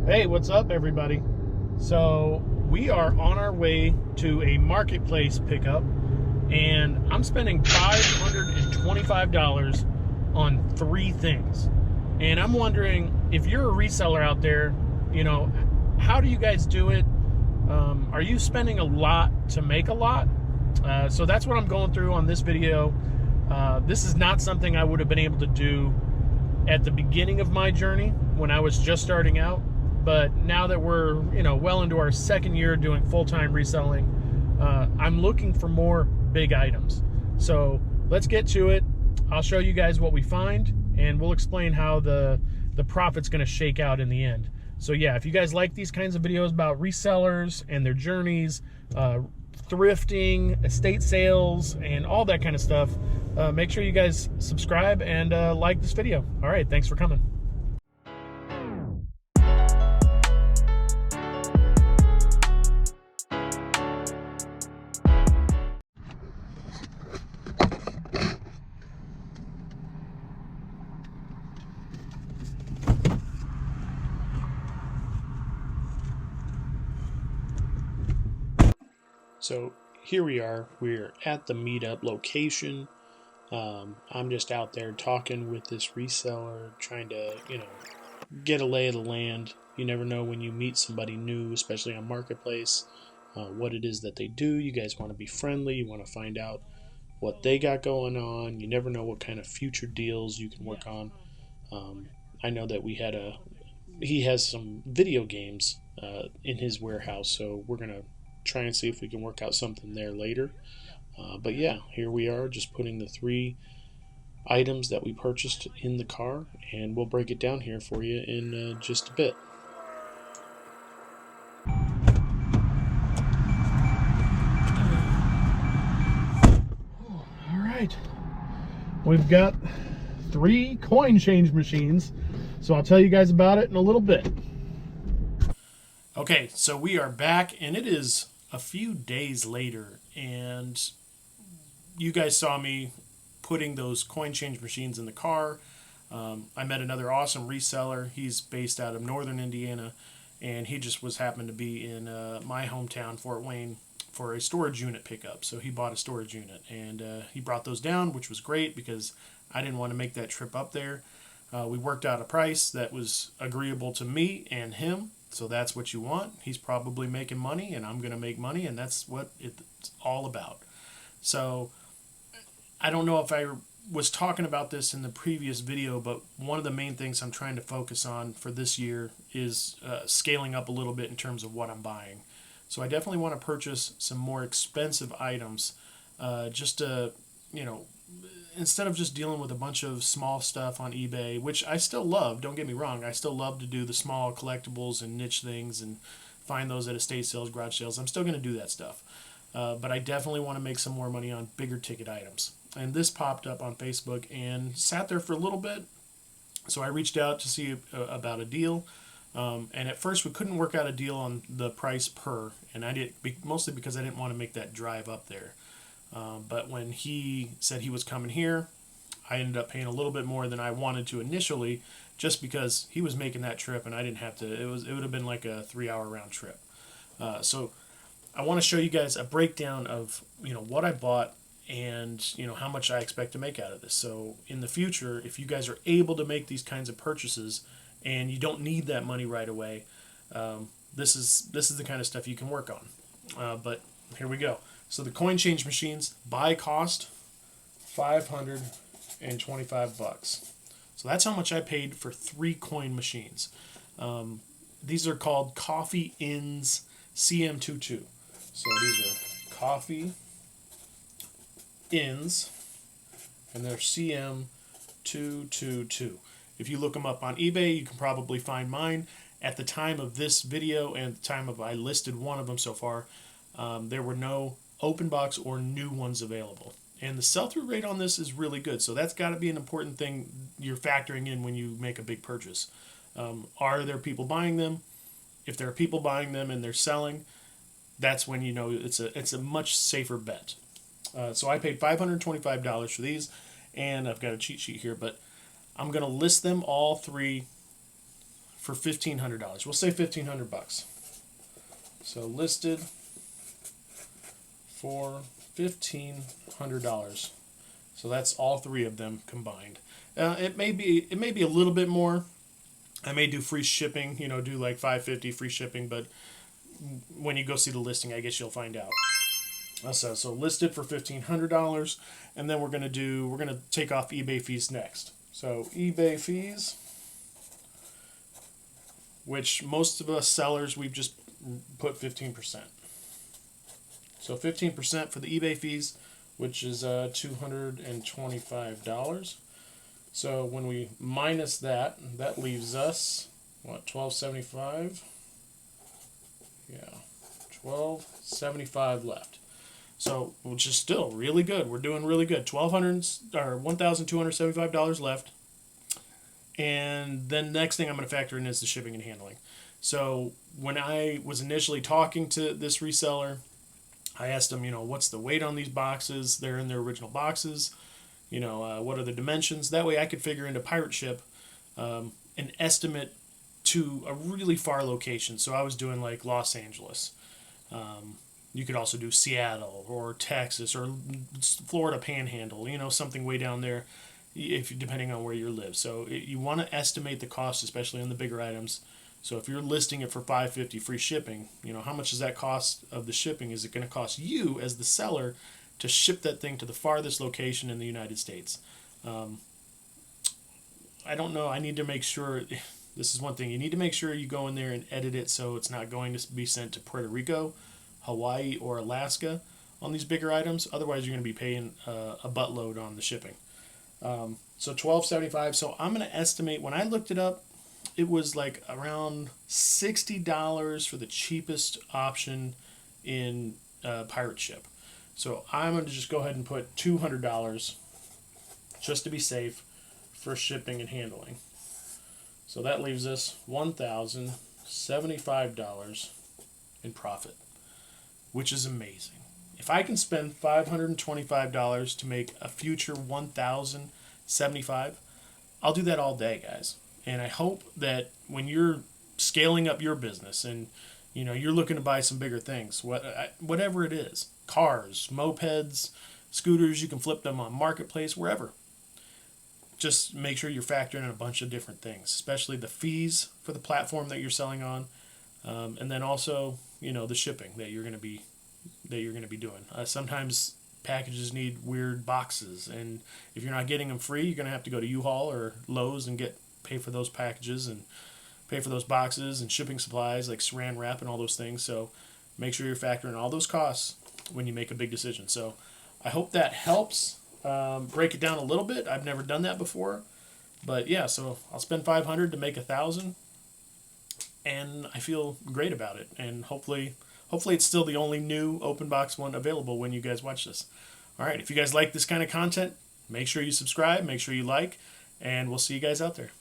Hey, what's up, everybody? So, we are on our way to a marketplace pickup, and I'm spending $525 on three things. And I'm wondering if you're a reseller out there, how do you guys do it? Are you spending a lot to make a lot? So, that's what I'm going through on this video. This is not something I would have been able to do at the beginning of my journey when I was just starting out. But now that we're, well into our second year doing full-time reselling, I'm looking for more big items. So let's get to it. I'll show you guys what we find, and we'll explain how the profit's going to shake out in the end. So yeah, if you guys like these kinds of videos about resellers and their journeys, thrifting, estate sales, and all that kind of stuff, make sure you guys subscribe and like this video. All right, thanks for coming. So here we are. We're at the meetup location. I'm just out there talking with this reseller, trying to, get a lay of the land. You never know when you meet somebody new, especially on Marketplace, what it is that they do. You guys want to be friendly. You want to find out what they got going on. You never know what kind of future deals you can work on. I know that he has some video games in his warehouse, so we're gonna try and see if we can work out something there later. But yeah, here we are, just putting the three items that we purchased in the car, and we'll break it down here for you in just a bit. All right, we've got three coin change machines, so I'll tell you guys about it in a little bit. Okay, so we are back, and it is a few days later, and you guys saw me putting those coin change machines in the car. I met another awesome reseller. He's based out of northern Indiana, and he just happened to be in my hometown, Fort Wayne, for a storage unit pickup. So he bought a storage unit, and he brought those down, which was great because I didn't want to make that trip up there. We worked out a price that was agreeable to me and him. So that's what you want. He's probably making money, and I'm going to make money, and that's what it's all about. So I don't know if I was talking about this in the previous video, but one of the main things I'm trying to focus on for this year is scaling up a little bit in terms of what I'm buying. So I definitely want to purchase some more expensive items, just to, instead of just dealing with a bunch of small stuff on eBay, which I still love, don't get me wrong, I still love to do the small collectibles and niche things and find those at estate sales, garage sales. I'm still going to do that stuff. But I definitely want to make some more money on bigger ticket items. And this popped up on Facebook and sat there for a little bit. So I reached out to see about a deal. And at first we couldn't work out a deal on the price per, and I did mostly because I didn't want to make that drive up there. But when he said he was coming here, I ended up paying a little bit more than I wanted to initially, just because he was making that trip and I didn't have to. It would have been like a 3-hour round trip. So I want to show you guys a breakdown of what I bought and how much I expect to make out of this. So in the future, if you guys are able to make these kinds of purchases and you don't need that money right away, this is the kind of stuff you can work on. But here we go. So the coin change machines, buy cost $525. So that's how much I paid for 3 coin machines. These are called Coffee Inns CM22. So these are Coffee Inns, and they're CM222. If you look them up on eBay, you can probably find mine. At the time of this video and the time of I listed one of them so far, there were no open box or new ones available. And the sell-through rate on this is really good. So that's got to be an important thing you're factoring in when you make a big purchase. Are there people buying them? If there are people buying them and they're selling, that's when it's a much safer bet. So I paid $525 for these, and I've got a cheat sheet here, but I'm going to list them all three for $1,500. We'll say $1,500. So listed for $1,500. So that's all three of them combined. It may be a little bit more. I may do free shipping, do like $550 free shipping, but when you go see the listing, I guess you'll find out. So listed for $1,500, and then we're gonna take off eBay fees next. So eBay fees, which most of us sellers, we've just put 15%. So 15% for the eBay fees, which is $225. So when we minus that, that leaves us what, $1,275? Yeah, $1,275 left. So, which is still really good. We're doing really good. $1,275 left. And then next thing I'm going to factor in is the shipping and handling. So when I was initially talking to this reseller, I asked him, what's the weight on these boxes? They're in their original boxes. What are the dimensions? That way I could figure into pirate ship an estimate to a really far location. So I was doing like Los Angeles. You could also do Seattle or Texas or Florida Panhandle, something way down there, depending on where you live. So you want to estimate the cost, especially on the bigger items. So if you're listing it for $550 free shipping, how much does that cost of the shipping? Is it going to cost you as the seller to ship that thing to the farthest location in the United States? I don't know. I need to make sure. This is one thing. You need to make sure you go in there and edit it so it's not going to be sent to Puerto Rico, Hawaii, or Alaska on these bigger items. Otherwise, you're going to be paying a buttload on the shipping. So $1,275. So I'm going to estimate, when I looked it up, it was like around $60 for the cheapest option in pirate ship. So I'm going to just go ahead and put $200 just to be safe for shipping and handling. So that leaves us $1,075 in profit, which is amazing. If I can spend $525 to make a future $1,075, I'll do that all day, guys. And I hope that when you're scaling up your business and you're looking to buy some bigger things, whatever it is, cars, mopeds, scooters, you can flip them on Marketplace, wherever. Just make sure you're factoring in a bunch of different things, especially the fees for the platform that you're selling on, and then also the shipping that you're going to be doing. Sometimes packages need weird boxes, and if you're not getting them free, you're going to have to go to U-Haul or Lowe's and pay for those packages and pay for those boxes and shipping supplies like saran wrap and all those things. So make sure you're factoring all those costs when you make a big decision. So I hope that helps break it down a little bit. I've never done that before, but yeah, so I'll spend $500 to make $1,000, and I feel great about it. And hopefully it's still the only new open box one available when you guys watch this. All right, if you guys like this kind of content, make sure you subscribe, make sure you like, and we'll see you guys out there.